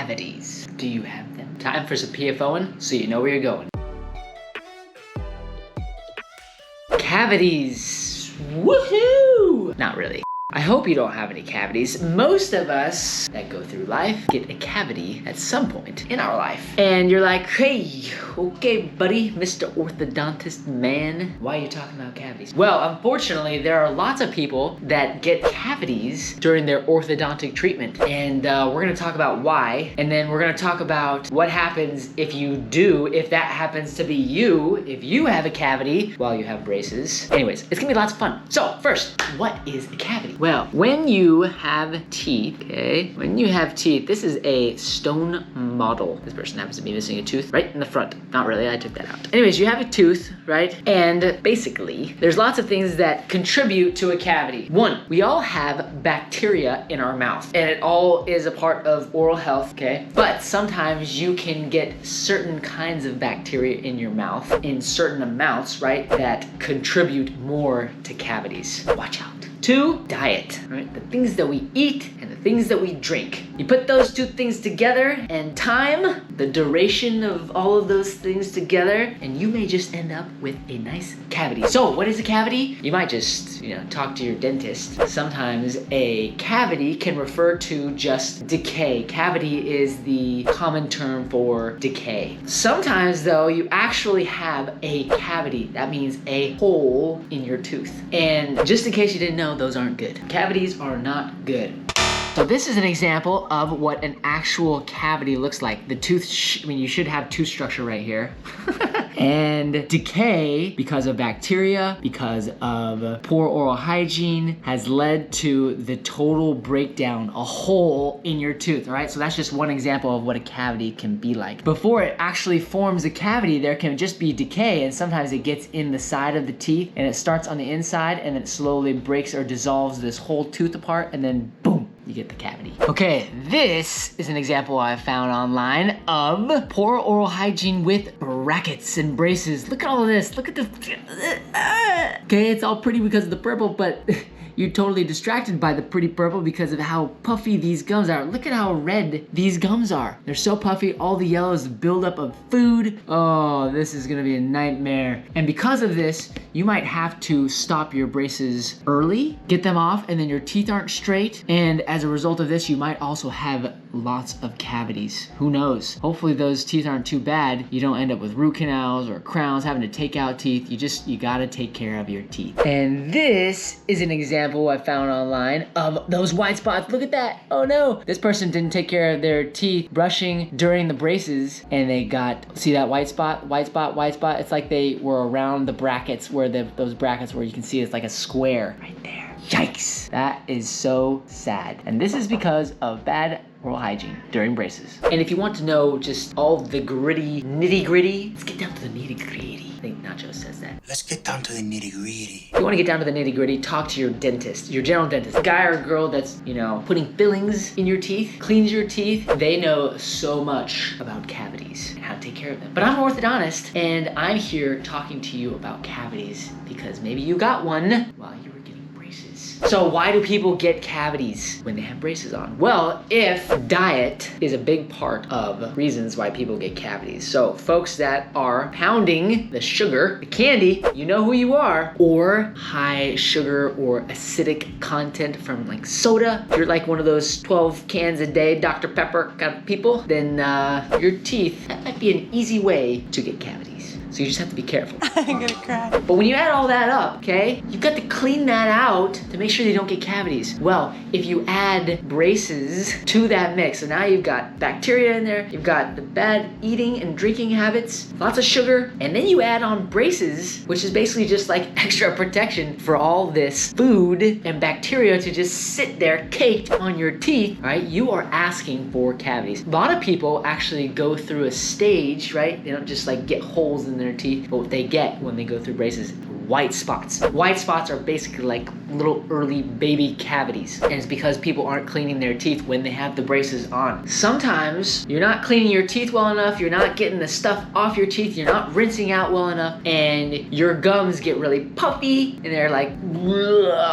cavities. Do you have them? Time for some PFOing so you know where you're going. Cavities. Woohoo! Not really. I hope you don't have any cavities. Most of us that go through life get a cavity at some point in our life. And you're like, hey, okay, buddy, Mr. Orthodontist man, why are you talking about cavities? Well, unfortunately, there are lots of people that get cavities during their orthodontic treatment. And we're gonna talk about why. And then we're gonna talk about what happens if you do, if that happens to be you, if you have a cavity while you have braces. Anyways, it's gonna be lots of fun. So first, what is a cavity? Well, when you have teeth, okay, this is a stone model. This person happens to be missing a tooth right in the front. Not really, I took that out. Anyways, you have a tooth, right? And basically, there's lots of things that contribute to a cavity. One, we all have bacteria in our mouth, and it all is a part of oral health, okay? But sometimes you can get certain kinds of bacteria in your mouth in certain amounts, right, that contribute more to cavities. Watch out. 2, diet, right? The things that we eat and the things that we drink. You put those two things together and time, the duration of all of those things together, and you may just end up with a nice cavity. So what is a cavity? You might just, talk to your dentist. Sometimes a cavity can refer to just decay. Cavity is the common term for decay. Sometimes though, you actually have a cavity. That means a hole in your tooth. And just in case you didn't know, those aren't good. Cavities are not good. So this is an example of what an actual cavity looks like. The tooth, you should have tooth structure right here. And decay, because of bacteria, because of poor oral hygiene, has led to the total breakdown, a hole in your tooth, all right? So that's just one example of what a cavity can be like. Before it actually forms a cavity, there can just be decay, and sometimes it gets in the side of the teeth, and it starts on the inside, and it slowly breaks or dissolves this whole tooth apart, and then boom, you get the cavity. Okay, this is an example I found online of poor oral hygiene with brackets and braces. Look at all of this. Look at the... Okay, it's all pretty because of the purple, but you're totally distracted by the pretty purple because of how puffy these gums are. Look at how red these gums are. They're so puffy, all the yellows build up of food. Oh, this is gonna be a nightmare. And because of this, you might have to stop your braces early, get them off, and then your teeth aren't straight. And as a result of this, you might also have lots of cavities. Who knows? Hopefully those teeth aren't too bad. You don't end up with root canals or crowns, having to take out teeth. You gotta take care of your teeth. And this is an example I found online of those white spots. Look at that. Oh no. This person didn't take care of their teeth brushing during the braces, and they got, see that white spot? White spot, white spot. It's like they were around the brackets where those brackets where you can see it's like a square right there. Yikes. That is so sad. And this is because of bad oral hygiene during braces. And if you want to know just all the gritty, nitty gritty, let's get down to the nitty gritty. I think Nacho says that. Let's get down to the nitty gritty. If you want to get down to the nitty gritty, talk to your dentist, your general dentist. A guy or a girl that's, putting fillings in your teeth, cleans your teeth. They know so much about cavities and how to take care of them. But I'm an orthodontist, and I'm here talking to you about cavities because maybe you got one while you were getting braces. So why do people get cavities when they have braces on? Well, if diet is a big part of reasons why people get cavities. So folks that are pounding the sugar, the candy, you know who you are, or high sugar or acidic content from like soda, if you're like one of those 12 cans a day Dr. Pepper kind of people, then your teeth, that might be an easy way to get cavities. So you just have to be careful. I'm gonna cry. But when you add all that up, okay, you've got to clean that out to make sure they don't get cavities. Well, if you add braces to that mix, so now you've got bacteria in there, you've got the bad eating and drinking habits, lots of sugar, and then you add on braces, which is basically just like extra protection for all this food and bacteria to just sit there caked on your teeth, right? You are asking for cavities. A lot of people actually go through a stage, right? They don't just like get holes in their teeth, but what they get when they go through braces, white spots. White spots are basically like little early baby cavities. And it's because people aren't cleaning their teeth when they have the braces on. Sometimes you're not cleaning your teeth well enough, you're not getting the stuff off your teeth, you're not rinsing out well enough, and your gums get really puffy and they're like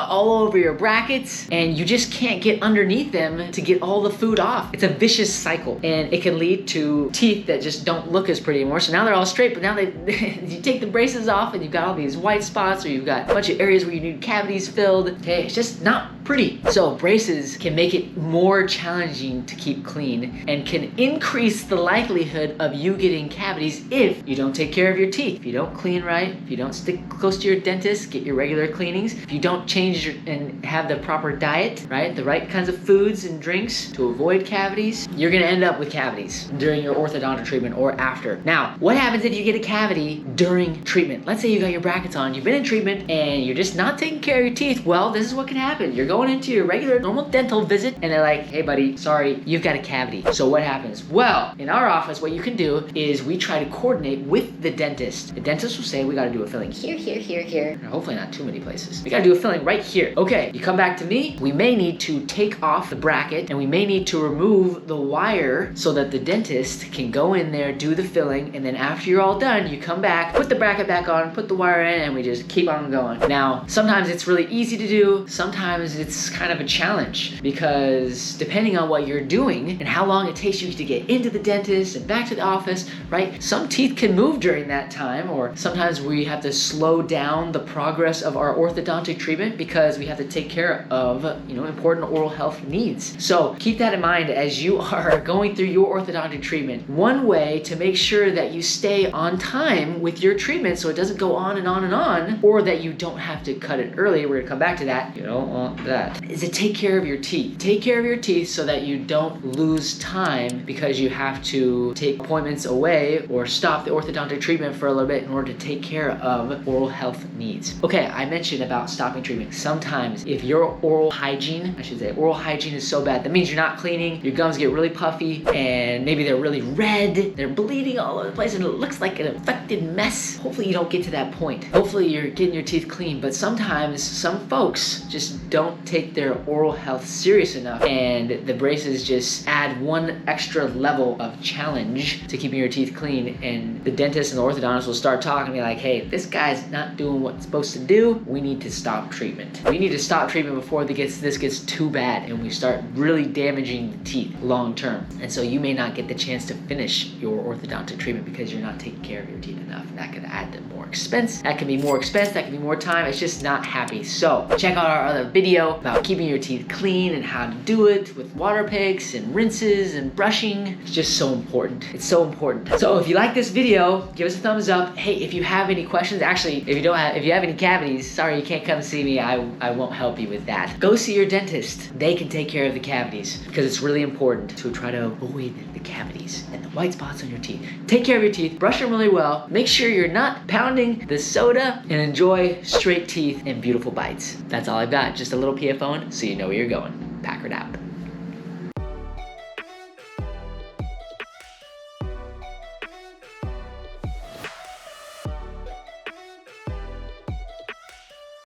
all over your brackets, and you just can't get underneath them to get all the food off. It's a vicious cycle, and it can lead to teeth that just don't look as pretty anymore. So now they're all straight, but now you take the braces off and you've got all these white spots, or you've got a bunch of areas where you need cavities filled. Okay, it's just not pretty. So braces can make it more challenging to keep clean and can increase the likelihood of you getting cavities if you don't take care of your teeth. If you don't clean right, if you don't stick close to your dentist, get your regular cleanings, if you don't change and have the proper diet, right, the right kinds of foods and drinks to avoid cavities, you're gonna end up with cavities during your orthodontic treatment or after. Now, what happens if you get a cavity during treatment? Let's say you got your brackets on, you've been in treatment, and you're just not taking care of your teeth. Well, this is what can happen. You're going into your regular normal dental visit, and they're like, hey buddy, sorry, you've got a cavity. So what happens? Well, in our office, what you can do is we try to coordinate with the dentist. The dentist will say, we gotta do a filling here, here, here, here. Hopefully not too many places. We gotta do a filling right here. Okay, you come back to me, we may need to take off the bracket, and we may need to remove the wire so that the dentist can go in there, do the filling, and then after you're all done, you come back, put the bracket back on, put the wire in, and we just keep on going. Now, sometimes it's really easy to do, sometimes it's kind of a challenge, because depending on what you're doing and how long it takes you to get into the dentist and back to the office, right? Some teeth can move during that time, or sometimes we have to slow down the progress of our orthodontic treatment because we have to take care of, important oral health needs. So keep that in mind as you are going through your orthodontic treatment. One way to make sure that you stay on time with your treatment so it doesn't go on and on and on, or that you don't have to cut it early, we're gonna come back to that, you don't want that, is to take care of your teeth. Take care of your teeth so that you don't lose time because you have to take appointments away or stop the orthodontic treatment for a little bit in order to take care of oral health needs. Okay, I mentioned about stopping treatment. Sometimes if your oral hygiene is so bad, that means you're not cleaning, your gums get really puffy, and maybe they're really red, they're bleeding all over the place, and it looks like an infected mess. Hopefully you don't get to that point. Hopefully you're getting your teeth clean, but sometimes some folks just don't take their oral health serious enough, and the braces just add one extra level of challenge to keeping your teeth clean, and the dentist and the orthodontist will start talking and be like, hey, this guy's not doing what it's supposed to do. We need to stop treatment. We need to stop treatment before this gets too bad and we start really damaging the teeth long term. And so you may not get the chance to finish your orthodontic treatment because you're not taking care of your teeth enough. That could add to more expense. That can be more expense. That can be more time. It's just not happy. So check out our other video about keeping your teeth clean and how to do it with water picks and rinses and brushing. It's just so important. It's so important. So if you like this video, give us a thumbs up. Hey, if you have any questions, actually, if you have any cavities, sorry you can't come see me. I won't help you with that. Go see your dentist. They can take care of the cavities because it's really important to try to avoid the cavities and the white spots on your teeth. Take care of your teeth. Brush them really well. Make sure you're not pounding the soda, and enjoy straight teeth and beautiful bites. That's all I've got. Just a little PFO so you know where you're going. Packard out.